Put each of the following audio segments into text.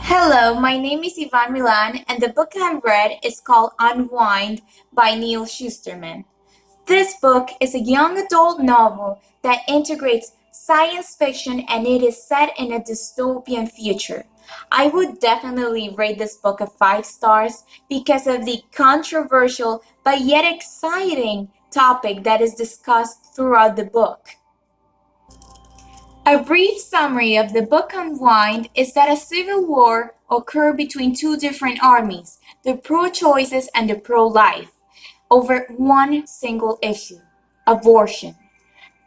Hello, my name is Ivan Milan, and the book I read is called Unwind by Neil Schusterman. This book is a young adult novel that integrates science fiction and it is set in a dystopian future. I would definitely rate this book a 5 stars because of the controversial but yet exciting topic that is discussed throughout the book. A brief summary of the book Unwind is that a civil war occurred between two different armies, the pro-choices and the pro-life, over one single issue, abortion.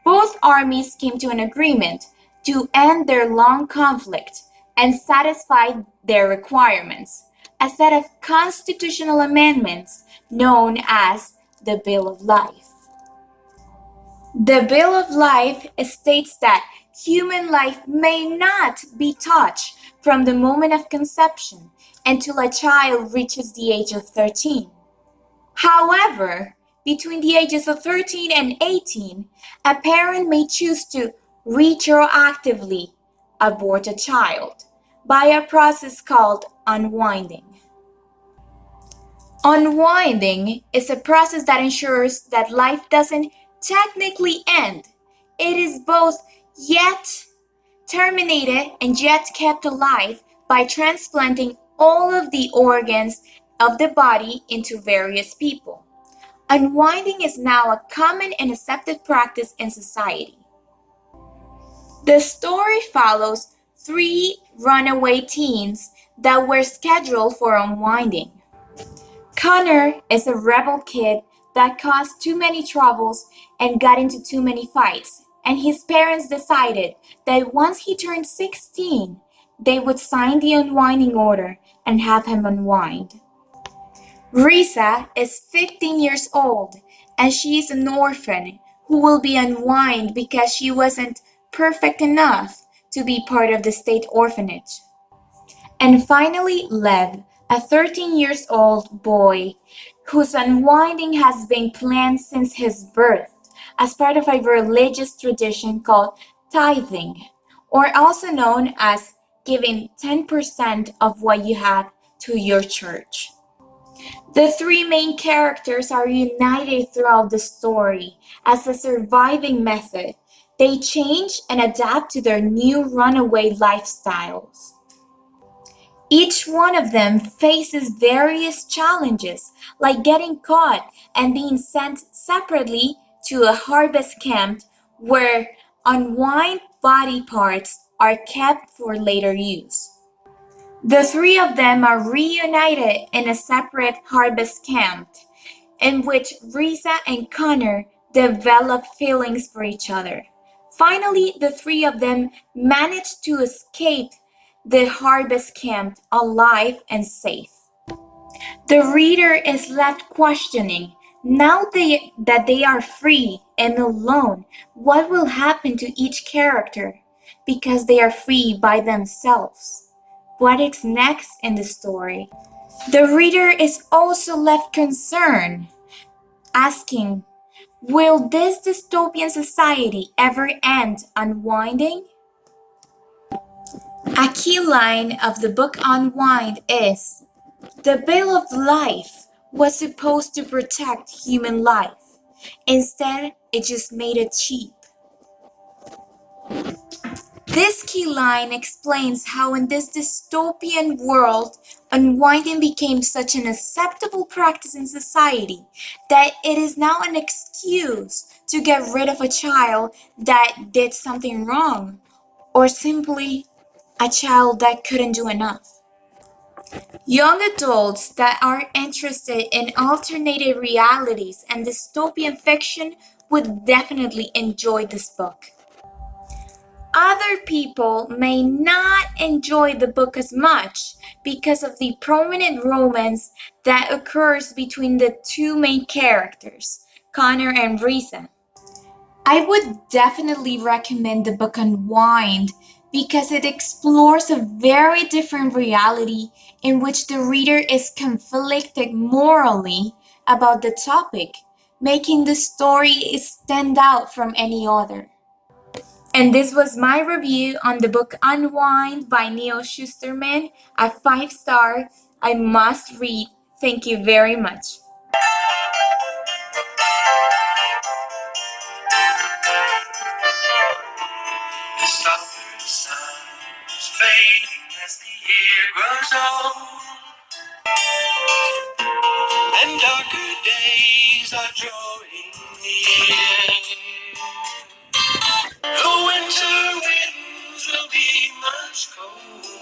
Both armies came to an agreement to end their long conflict and satisfy their requirements, a set of constitutional amendments known as the Bill of Life. The Bill of Life states that human life may not be touched from the moment of conception until a child reaches the age of 13. However, between the ages of 13 and 18, a parent may choose to retroactively abort a child by a process called unwinding. Unwinding is a process that ensures that life doesn't technically end. It is both yet terminated and yet kept alive by transplanting all of the organs of the body into various people. Unwinding is now a common and accepted practice in society. The story follows three runaway teens that were scheduled for unwinding. Connor is a rebel kid that caused too many troubles and got into too many fights, and his parents decided that once he turned 16, they would sign the unwinding order and have him unwind. Risa is 15 years old and she is an orphan who will be unwind because she wasn't perfect enough to be part of the state orphanage. And finally, Lev, a 13 years old boy whose unwinding has been planned since his birth as part of a religious tradition called tithing, or also known as giving 10% of what you have to your church. The three main characters are united throughout the story as a surviving method. They change and adapt to their new runaway lifestyles. Each one of them faces various challenges, like getting caught and being sent separately to a harvest camp where unwind body parts are kept for later use. The three of them are reunited in a separate harvest camp, in which Risa and Connor develop feelings for each other. Finally, the three of them manage to escape the harvest camp alive and safe. The reader is left questioning, that they are free and alone, what will happen to each character because they are free by themselves? What is next in the story? The reader is also left concerned, asking, will this dystopian society ever end unwinding? A key line of the book Unwind is, the Bill of Life was supposed to protect human life. Instead, it just made it cheap. This key line explains how in this dystopian world, unwinding became such an acceptable practice in society that it is now an excuse to get rid of a child that did something wrong, or simply a child that couldn't do enough. Young adults that are interested in alternative realities and dystopian fiction would definitely enjoy this book. Other people may not enjoy the book as much because of the prominent romance that occurs between the two main characters, Connor and Risa. I would definitely recommend the book Unwind because it explores a very different reality in which the reader is conflicted morally about the topic, making the story stand out from any other. And this was my review on the book Unwind by Neil Schusterman, a 5-star I must read. Thank you very much. The summer sun is fading as the year grows old, and darker days are drawing near. The winter winds will be much colder,